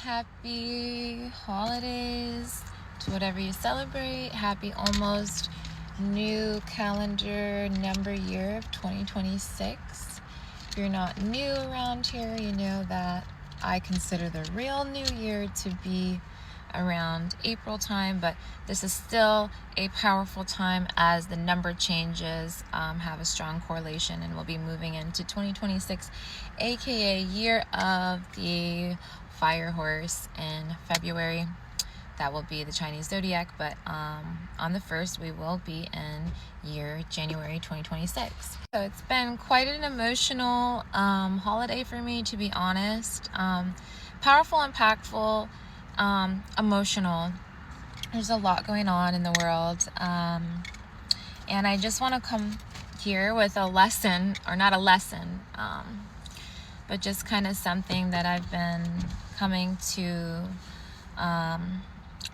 Happy holidays to whatever you celebrate. Happy almost new calendar number year of 2026. If you're not new around here, you know that I consider the real new year to be around April time, but this is still a powerful time as the number changes have a strong correlation, and we'll be moving into 2026, aka year of the fire horse in February. That will be the Chinese zodiac, but on the 1st we will be in year January 2026. So it's been quite an emotional holiday for me, to be honest. Powerful, impactful, emotional. There's a lot going on in the world, and I just want to come here with a lesson, or not a lesson, but just kind of something that I've been coming to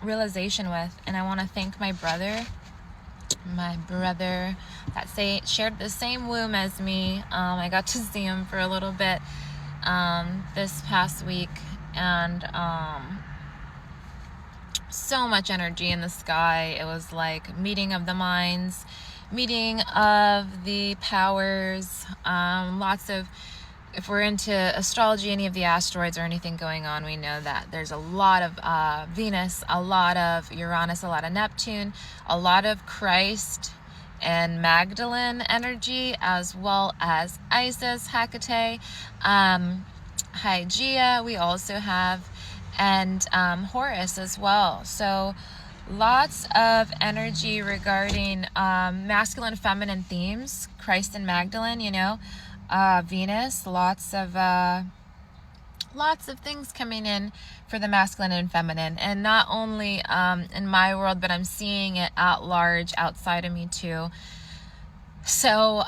realization with. And I want to thank my brother that shared the same womb as me. I got to see him for a little bit this past week, and so much energy in the sky. It was like meeting of the minds, meeting of the powers, lots of, if we're into astrology, any of the asteroids or anything going on, we know that there's a lot of Venus, a lot of Uranus, a lot of Neptune, a lot of Christ and Magdalene energy, as well as Isis, Hecate, Hygeia we also have, and Horus as well. So lots of energy regarding masculine, feminine themes, Christ and Magdalene, Venus, lots of things coming in for the masculine and feminine, and not only in my world, but I'm seeing it at large outside of me too. So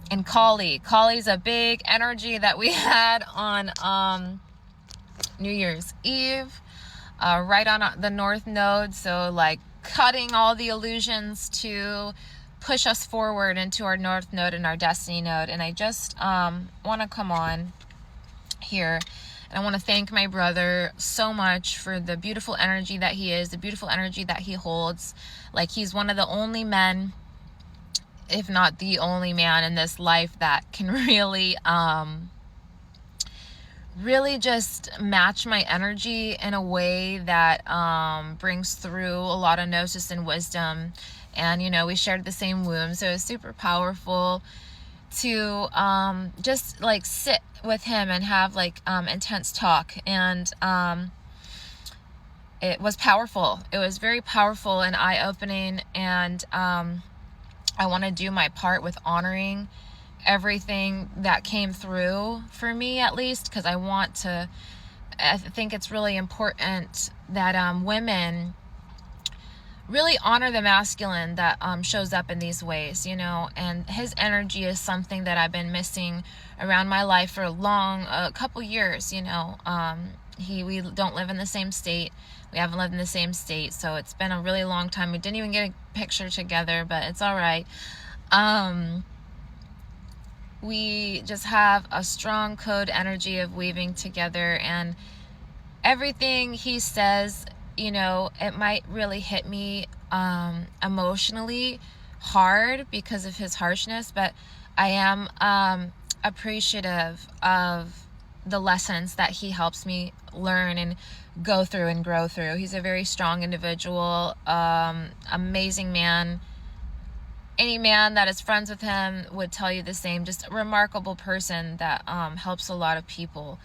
and Kali's a big energy that we had on New Year's Eve, right on the North Node. So like cutting all the illusions to push us forward into our North Node and our Destiny Node. And I just want to come on here, and I want to thank my brother so much for the beautiful energy that he is, the beautiful energy that he holds. Like, he's one of the only men, if not the only man in this life, that can really just match my energy in a way that brings through a lot of gnosis and wisdom. And we shared the same womb, so it was super powerful to just like sit with him and have like intense talk. And it was powerful. It was very powerful and eye-opening, and I want to do my part with honoring everything that came through for me, at least, because I think it's really important that women really honor the masculine that shows up in these ways, and his energy is something that I've been missing around my life for a couple years. We don't live in the same state. We haven't lived in the same state, so it's been a really long time. We didn't even get a picture together, but it's all right. We just have a strong code energy of weaving together, and everything he says, it might really hit me emotionally hard because of his harshness, but I am appreciative of the lessons that he helps me learn and go through and grow through. He's a very strong individual, amazing man. Any man that is friends with him would tell you the same. Just a remarkable person that helps a lot of people,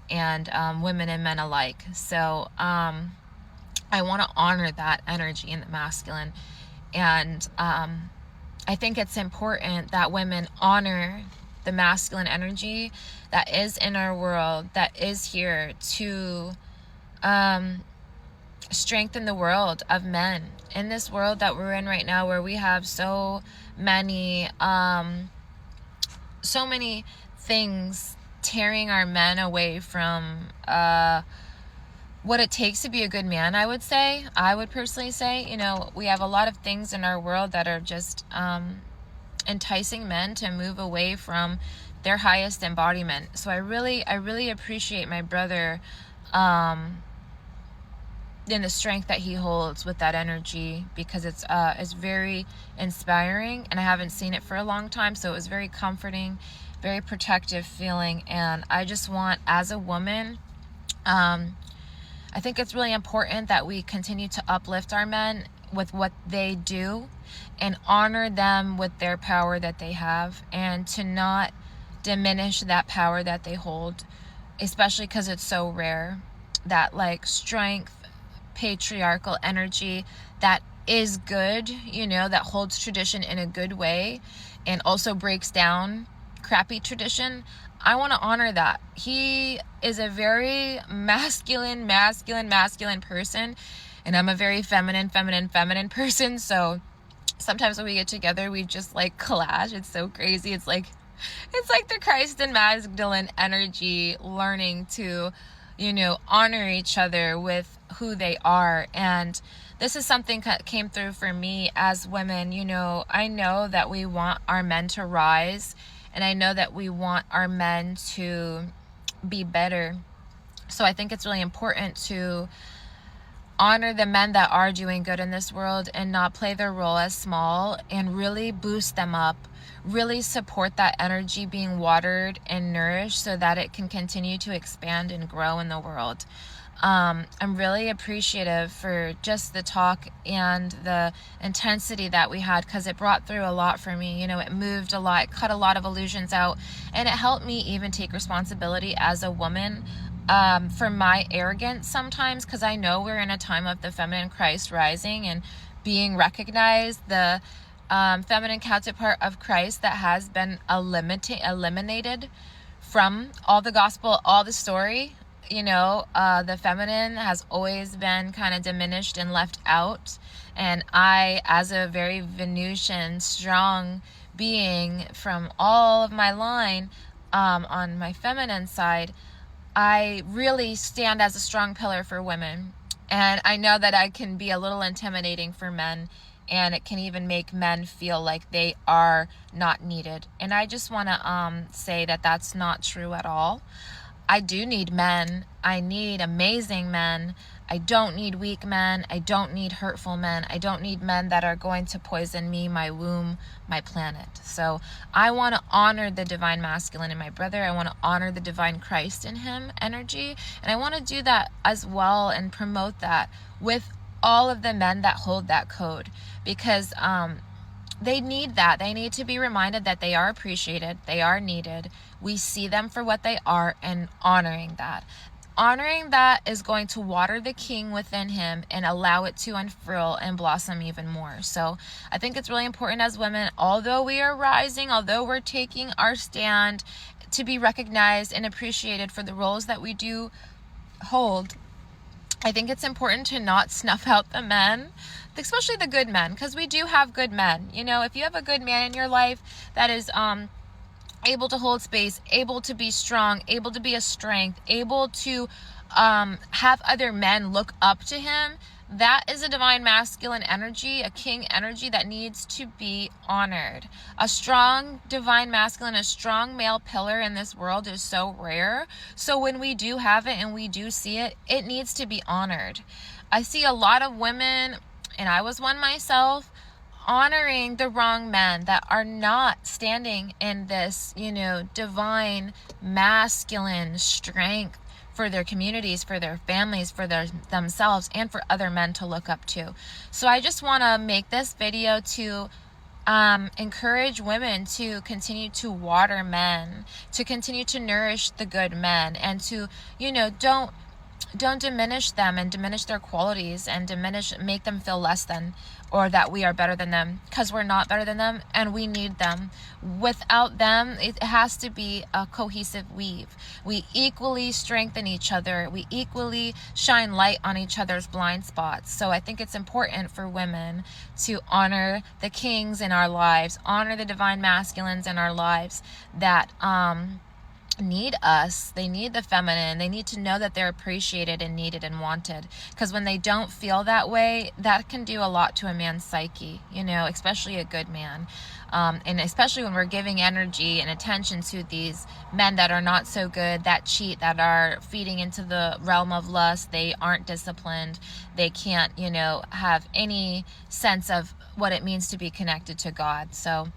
and women and men alike. So I want to honor that energy in the masculine, and I think it's important that women honor the masculine energy that is in our world, that is here to strengthen the world of men in this world that we're in right now, where we have so many things tearing our men away from what it takes to be a good man. I would personally say, we have a lot of things in our world that are just enticing men to move away from their highest embodiment. So I really appreciate my brother in the strength that he holds with that energy, because it's very inspiring, and I haven't seen it for a long time, so it was very comforting, very protective feeling. And I just want, as a woman, I think it's really important that we continue to uplift our men with what they do and honor them with their power that they have, and to not diminish that power that they hold, especially because it's so rare. That like strength, patriarchal energy that is good, that holds tradition in a good way and also breaks down crappy tradition. I want to honor that. He is a very masculine person, and I'm a very feminine person. So sometimes when we get together, we just like clash. It's so crazy. It's like the Christ and Magdalene energy, learning to, honor each other with who they are. And this is something that came through for me as women. I know that we want our men to rise, and I know that we want our men to be better. So I think it's really important to honor the men that are doing good in this world and not play their role as small, and really boost them up, really support that energy being watered and nourished so that it can continue to expand and grow in the world. I'm really appreciative for just the talk and the intensity that we had, because it brought through a lot for me. It moved a lot, it cut a lot of illusions out, and it helped me even take responsibility as a woman for my arrogance sometimes, because I know we're in a time of the feminine Christ rising and being recognized, the feminine counterpart of Christ that has been eliminated from all the gospel, all the story. The feminine has always been kind of diminished and left out. And I, as a very Venusian, strong being from all of my line, on my feminine side, I really stand as a strong pillar for women. And I know that I can be a little intimidating for men, and it can even make men feel like they are not needed. And I just want to say that that's not true at all. I do need men. I need amazing men. I don't need weak men. I don't need hurtful men. I don't need men that are going to poison me, my womb, my planet. So I want to honor the divine masculine in my brother. I want to honor the divine Christ in him energy. And I want to do that as well and promote that with all of the men that hold that code, because they need that. They need to be reminded that they are appreciated, they are needed. We see them for what they are, and honoring that. Honoring that is going to water the king within him and allow it to unfurl and blossom even more. So I think it's really important as women, although we are rising, although we're taking our stand, to be recognized and appreciated for the roles that we do hold. I think it's important to not snuff out the men, especially the good men, because we do have good men. If you have a good man in your life that is able to hold space, able to be strong, able to be a strength, able to have other men look up to him, that is a divine masculine energy, a king energy that needs to be honored. A strong divine masculine, a strong male pillar in this world is so rare. So when we do have it and we do see it, it needs to be honored. I see a lot of women, and I was one myself, honoring the wrong men that are not standing in this, divine masculine strength for their communities, for their families, for themselves, and for other men to look up to. So I just want to make this video to encourage women to continue to water men, to continue to nourish the good men, and to, don't diminish them and diminish their qualities and make them feel less than, or that we are better than them, because we're not better than them, and we need them. Without them, it has to be a cohesive weave. We equally strengthen each other. We equally shine light on each other's blind spots. So I think it's important for women to honor the kings in our lives, honor the divine masculines in our lives that need us. They need the feminine. They need to know that they're appreciated and needed and wanted. Because when they don't feel that way, that can do a lot to a man's psyche, especially a good man. And especially when we're giving energy and attention to these men that are not so good, that cheat, that are feeding into the realm of lust. They aren't disciplined. They can't, have any sense of what it means to be connected to God. So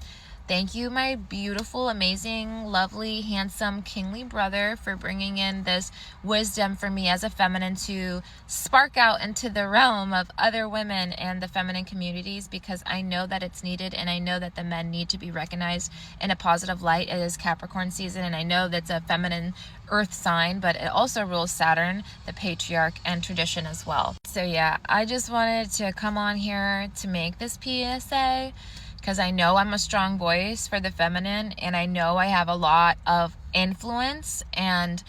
thank you, my beautiful, amazing, lovely, handsome, kingly brother, for bringing in this wisdom for me as a feminine to spark out into the realm of other women and the feminine communities, because I know that it's needed, and I know that the men need to be recognized in a positive light. It is Capricorn season, and I know that's a feminine earth sign, but it also rules Saturn, the patriarch, and tradition as well. So yeah, I just wanted to come on here to make this PSA, because I know I'm a strong voice for the feminine, and I know I have a lot of influence, and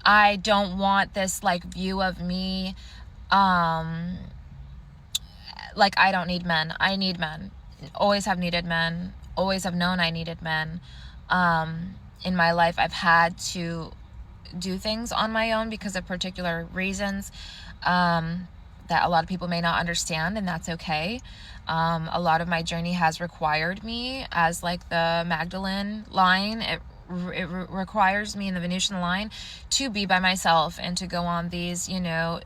I don't want this view of me like I don't need men. I need men. Always have needed men. Always have known I needed men. In my life, I've had to do things on my own because of particular reasons that a lot of people may not understand, and that's okay. A lot of my journey has required me, as the Magdalene line, it requires me in the Venusian line to be by myself and to go on these,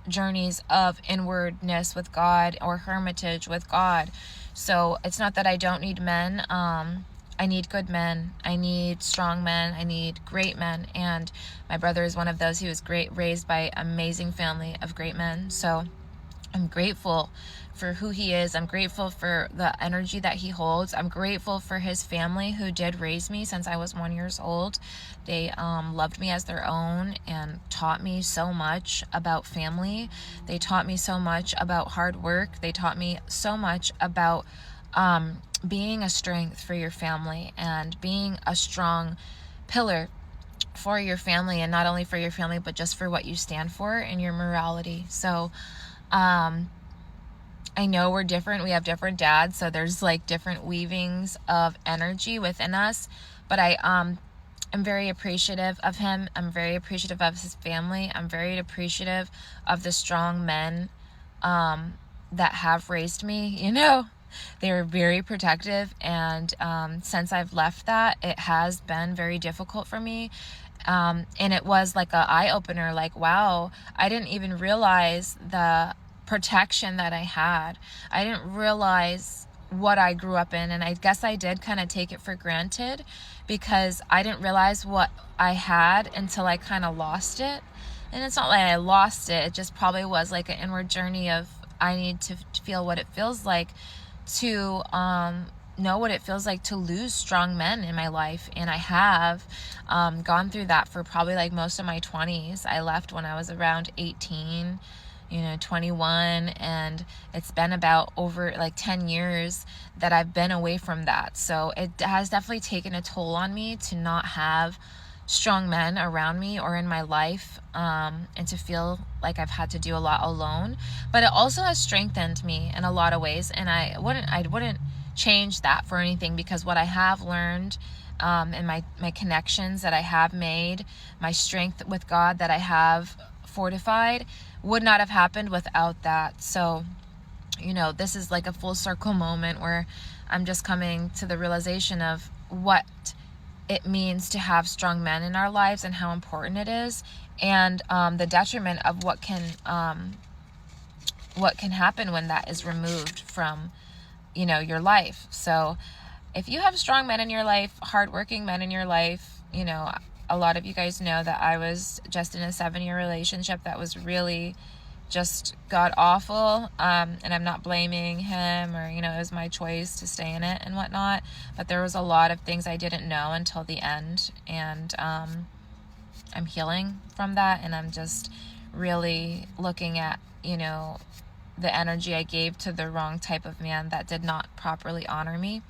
journeys of inwardness with God, or hermitage with God. So it's not that I don't need men. I need good men. I need strong men. I need great men. And my brother is one of those. He was raised by an amazing family of great men. So I'm grateful for who he is. I'm grateful for the energy that he holds. I'm grateful for his family, who did raise me since I was 1 year old. They loved me as their own and taught me so much about family. They taught me so much about hard work. They taught me so much about being a strength for your family and being a strong pillar for your family, and not only for your family, but just for what you stand for and your morality. So I know we're different. We have different dads, so there's different weavings of energy within us, but I am very appreciative of him. I'm very appreciative of his family. I'm very appreciative of the strong men that have raised me. They were very protective, and since I've left that, it has been very difficult for me. And it was an eye-opener, wow, I didn't even realize the protection that I had. I didn't realize what I grew up in, and I guess I did kind of take it for granted, because I didn't realize what I had until I kind of lost it. And it's not like I lost it, it just probably was an inward journey of, I need to feel what it feels like to know what it feels like to lose strong men in my life. And I have gone through that for probably most of my 20s. I left when I was around 18, 21, and it's been about over 10 years that I've been away from that. So it has definitely taken a toll on me to not have strong men around me or in my life, and to feel like I've had to do a lot alone. But it also has strengthened me in a lot of ways, and I wouldn't change that for anything, because what I have learned, and my connections that I have made, my strength with God that I have fortified, would not have happened without that. So this is a full circle moment where I'm just coming to the realization of what it means to have strong men in our lives, and how important it is, and the detriment of what can happen when that is removed from your life. So if you have strong men in your life, hardworking men in your life, a lot of you guys know that I was just in a 7-year relationship that was really just god awful, and I'm not blaming him, or it was my choice to stay in it and whatnot, but there was a lot of things I didn't know until the end, and I'm healing from that, and I'm just really looking at the energy I gave to the wrong type of man that did not properly honor me.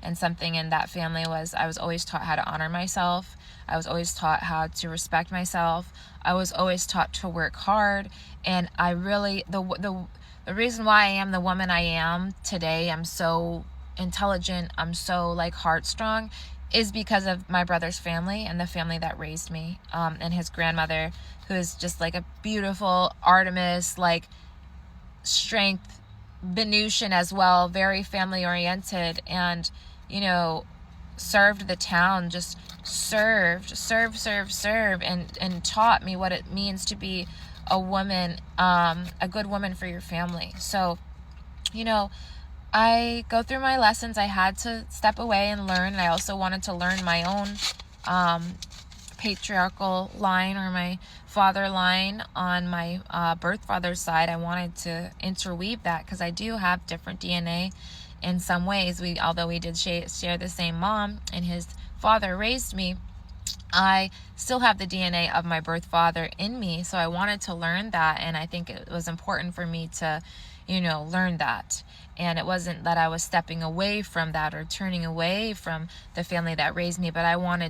And something in that family was, I was always taught how to honor myself. I was always taught how to respect myself. I was always taught to work hard. And I really, the reason why I am the woman I am today, I'm so intelligent, I'm so heart strong, is because of my brother's family and the family that raised me, and his grandmother, who is just like a beautiful Artemis, like strength Venusian as well, very family oriented, and served the town, just served, and taught me what it means to be a woman, a good woman for your family. So, I go through my lessons. I had to step away and learn, and I also wanted to learn my own patriarchal line, or my father line on my birth father's side. I wanted to interweave that because I do have different DNA in some ways. Although we did share the same mom and his father raised me, I still have the DNA of my birth father in me. So I wanted to learn that, and I think it was important for me to learn that. And it wasn't that I was stepping away from that or turning away from the family that raised me, but I want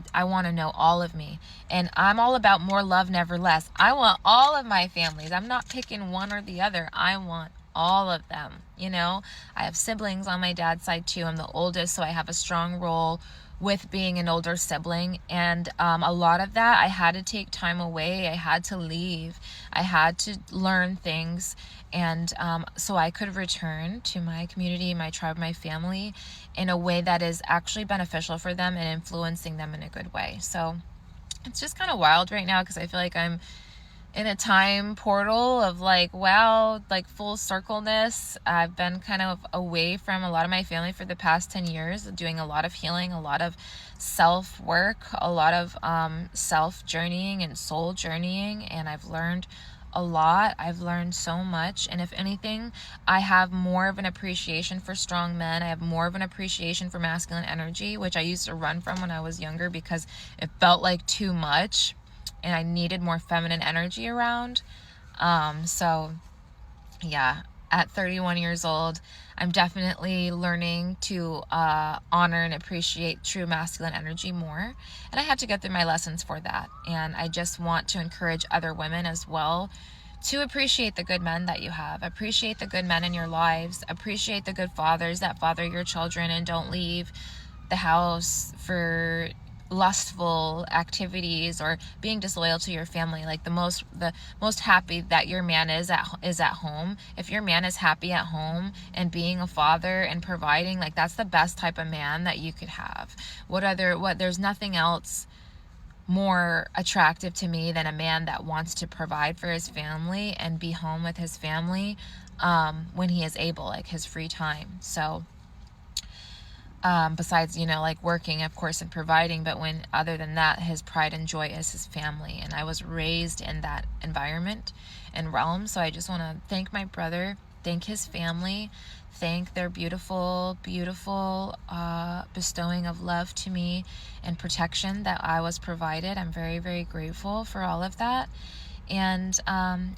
to know all of me. And I'm all about more love, never less. I want all of my families. I'm not picking one or the other. I want all of them. I have siblings on my dad's side too. I'm the oldest, so I have a strong role with being an older sibling, and a lot of that I had to take time away. I had to leave. I had to learn things, and so I could return to my community, my tribe, my family in a way that is actually beneficial for them and influencing them in a good way. So it's just kind of wild right now because I feel like I'm in a time portal of like, wow, like full circleness. I've been kind of away from a lot of my family for the past 10 years, doing a lot of healing, a lot of self-work, a lot of self-journeying and soul journeying, and I've learned a lot. I've learned so much, and if anything, I have more of an appreciation for strong men. I have more of an appreciation for masculine energy, which I used to run from when I was younger because it felt like too much and I needed more feminine energy around. So yeah, at 31 years old, I'm definitely learning to honor and appreciate true masculine energy more. And I had to go through my lessons for that. And I just want to encourage other women as well to appreciate the good men that you have. Appreciate the good men in your lives. Appreciate the good fathers that father your children and don't leave the house for lustful activities or being disloyal to your family. Like the most happy that your man is at home. If your man is happy at home and being a father and providing, like that's the best type of man that you could have. There's nothing else more attractive to me than a man that wants to provide for his family and be home with his family when he is able, like his free time. So besides, like working, of course, and providing, but other than that, his pride and joy is his family. And I was raised in that environment and realm. So I just want to thank my brother, thank his family, thank their beautiful, beautiful bestowing of love to me and protection that I was provided. I'm very, very grateful for all of that. And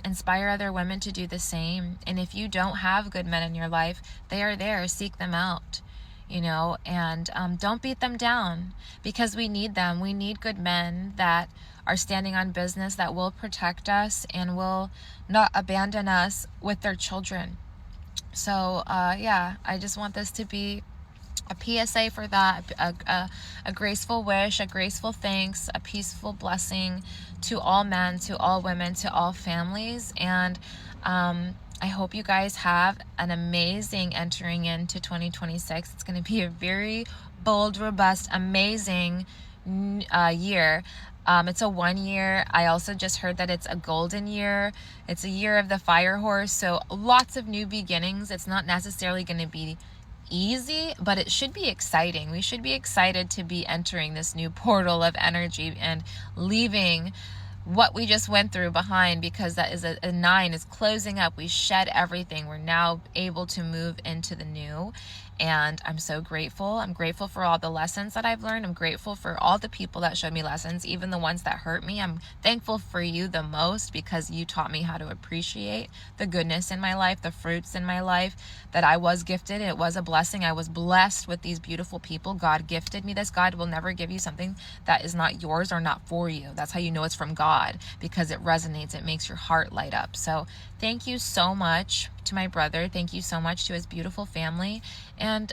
inspire other women to do the same. And if you don't have good men in your life, they are there. Seek them out. And don't beat them down because we need them. We need good men that are standing on business, that will protect us and will not abandon us with their children. So, I just want this to be a PSA for that, a graceful wish, a graceful thanks, a peaceful blessing to all men, to all women, to all families. And, I hope you guys have an amazing entering into 2026. It's going to be a very bold, robust, amazing year. It's a 1 year. I also just heard that it's a golden year. It's a year of the fire horse. So lots of new beginnings. It's not necessarily going to be easy, but it should be exciting. We should be excited to be entering this new portal of energy and leaving what we just went through behind, because that is a 9 is closing up. We shed everything. We're now able to move into the new. And I'm so grateful. I'm grateful for all the lessons that I've learned. I'm grateful for all the people that showed me lessons, even the ones that hurt me. I'm thankful for you the most because you taught me how to appreciate the goodness in my life, the fruits in my life, that I was gifted. It was a blessing. I was blessed with these beautiful people. God gifted me this. God will never give you something that is not yours or not for you. That's how you know it's from God, because it resonates. It makes your heart light up. So thank you so much to my brother. Thank you so much to his beautiful family. And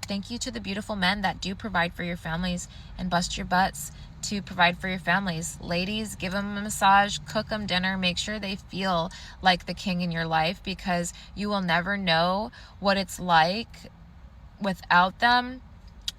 Thank you to the beautiful men that do provide for your families and bust your butts to provide for your families. Ladies, give them a massage, cook them dinner, make sure they feel like the king in your life, because you will never know what it's like without them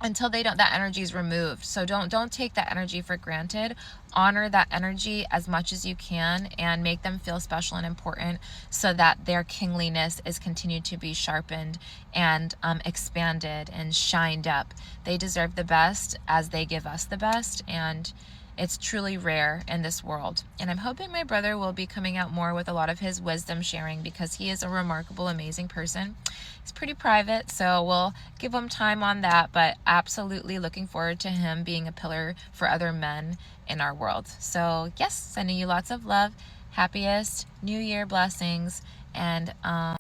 until that energy is removed. So don't take that energy for granted. Honor that energy as much as you can and make them feel special and important, so that their kingliness is continued to be sharpened and expanded and shined up. They deserve the best as they give us the best, and it's truly rare in this world. And I'm hoping my brother will be coming out more with a lot of his wisdom sharing, because he is a remarkable, amazing person. He's pretty private, so we'll give him time on that, but absolutely looking forward to him being a pillar for other men in our world. So yes, sending you lots of love, happiest New Year blessings, and